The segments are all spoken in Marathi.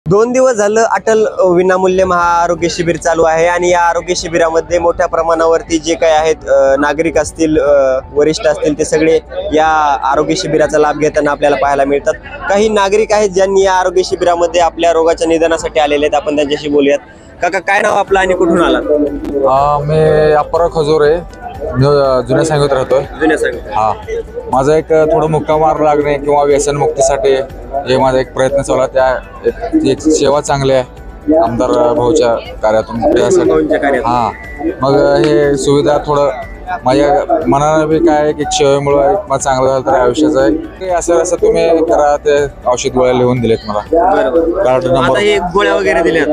2 दिवस झालं अटल विनामूल्य महाआरोग्य शिबिर चालू आहे आणि या आरोग्य शिबिरामध्ये मोठ्या प्रमाणावरती जे काही आहेत नागरिक असतील, वरिष्ठ असतील, ते सगळे या आरोग्य शिबिराचा लाभ घेताना आपल्याला पाहायला मिळतात। काही नागरिक आहेत ज्यांनी या आरोग्य शिबिरामध्ये आपल्या रोगाच्या निदानासाठी आलेले आहेत। आपण त्यांच्याशी बोलूयात। काका, काय नाव आपलं आणि कुठून आलात? मी अप्परा खजोरे जुन्या सांगत राहतोय। जुन्या सांगत। हा, माझा एक थोडं मुक्कामार लागणे किंवा व्यसन मुक्तीसाठी हे माझा एक प्रयत्न चालू आहे। त्या एक सेवा चांगली आहे आमदार भाऊच्या कार्यातून त्यासाठी। हा, मग हे सुविधा थोडं माझ्या मनाला बी काय एक सेवेमुळे मला चांगलं झालं तर आयुष्याचं आहे। असं तुम्ही करा, ते औषध गोळ्या लिहून दिलेत मला। कार्ड नंबर, आता हे गोळ्या वगैरे दिल्यात,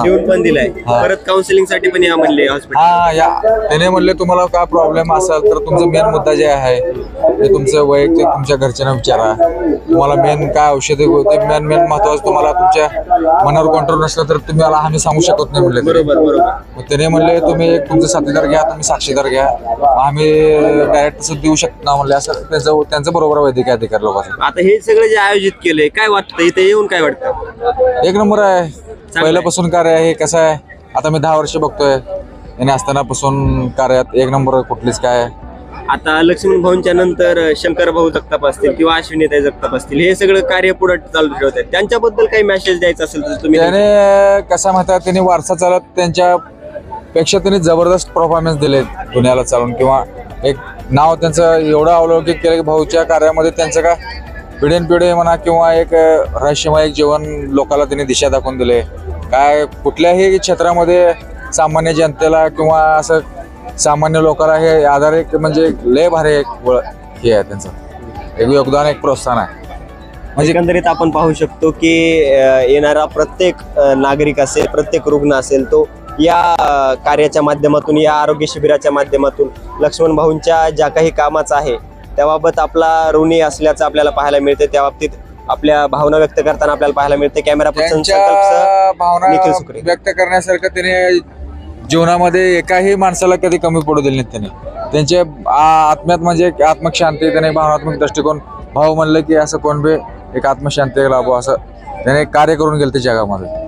लिहून पण दिलाय, परत काउन्सिलिंग साठी पण या म्हणले हॉस्पिटल। हा, या त्याने म्हणले तुम्हाला काय प्रॉब्लेम असेल तर तुमचा मेन मुद्दा जे आहे ते तुमचं वैयक्तिक तुमच्या घरच्यांना विचारा। तुम्हाला मेन काय औषध ते मेन महत्वाचं, तुम्हाला तुमच्या मनावर कंट्रोल नसलं तर तुम्ही मला आम्ही सांगू शकत नाही म्हणले। बरोबर बरोबर। मग त्याने म्हणले तुम्ही एक तुमचं साथीदार घ्या, तुम्ही साक्षीदार घ्या, आम्ही डायरेक्ट तसं देऊ शकत ना म्हणले। असं त्यांचं बरोबर वैद्यकीय अधिकारी लोकांचं। आता हे सगळं जे आयोजित केलंय, काय वाटतं इथे येऊन? काय वाटतं? एक नंबर आहे, पहिल्यापासून कार्य आहे। कसं आहे, आता मी 10 वर्ष बघतोय याने असतानापासून कार्यात एक नंबर कुठलीच काय। आता लक्ष्मण भाऊंच्या नंतर शंकर भाऊ जगताप असतील किंवा अश्विनीताई जगताप असतील, हे सगळं कार्य पुढे चालू ठेवत आहेत। त्यांच्याबद्दल काही मेसेज द्यायचा असेल तर तुम्ही? त्याने कसा म्हणतात, त्यांनी वारसा चालत त्यांच्या पेक्षा त्यांनी जबरदस्त परफॉर्मन्स दिले दुनियाला चालून, किंवा एक नाव त्यांचं एवढं अवलौकिक केलं की भाऊच्या कार्यामध्ये त्यांचं का पिढ्यानपिढी म्हणा किंवा एक रहस्यमय जीवन लोकांना त्यांनी दिशा दाखवून दिले। काय कुठल्याही क्षेत्रामध्ये सामान्य जनतेला किंवा असं सामान्य लोकांना हे आधार एक म्हणजे लय भारी एक हे आहे त्यांचं, एक योगदान, एक प्रोत्साहन आहे। म्हणजे एकंदरीत आपण पाहू शकतो की येणारा प्रत्येक नागरिक असेल, प्रत्येक रुग्ण असेल, तो या कार्याच्या माध्यमातून, या आरोग्य शिबिराच्या माध्यमातून लक्ष्मण भाऊंच्या ज्या काही कामाचं आहे त्याबाबत आपला ऋणी असल्याचं आपल्याला पाहायला मिळते। त्या बाबतीत आपल्या भावना व्यक्त करताना आपल्याला पाहायला मिळते। कॅमेरा पर्सन भावना व्यक्त करण्यासारखं त्याने जीवनामध्ये एकाही माणसाला कधी कमी पडू दिले नाहीत। त्याने त्यांच्या आत्म्यात म्हणजे आत्मशांती, त्याने भावनात्मक दृष्टिकोन, भाऊ म्हणलं की असं कोण बी एक आत्मशांती लाभो असं त्याने कार्य करून गेलं त्या जगामध्ये।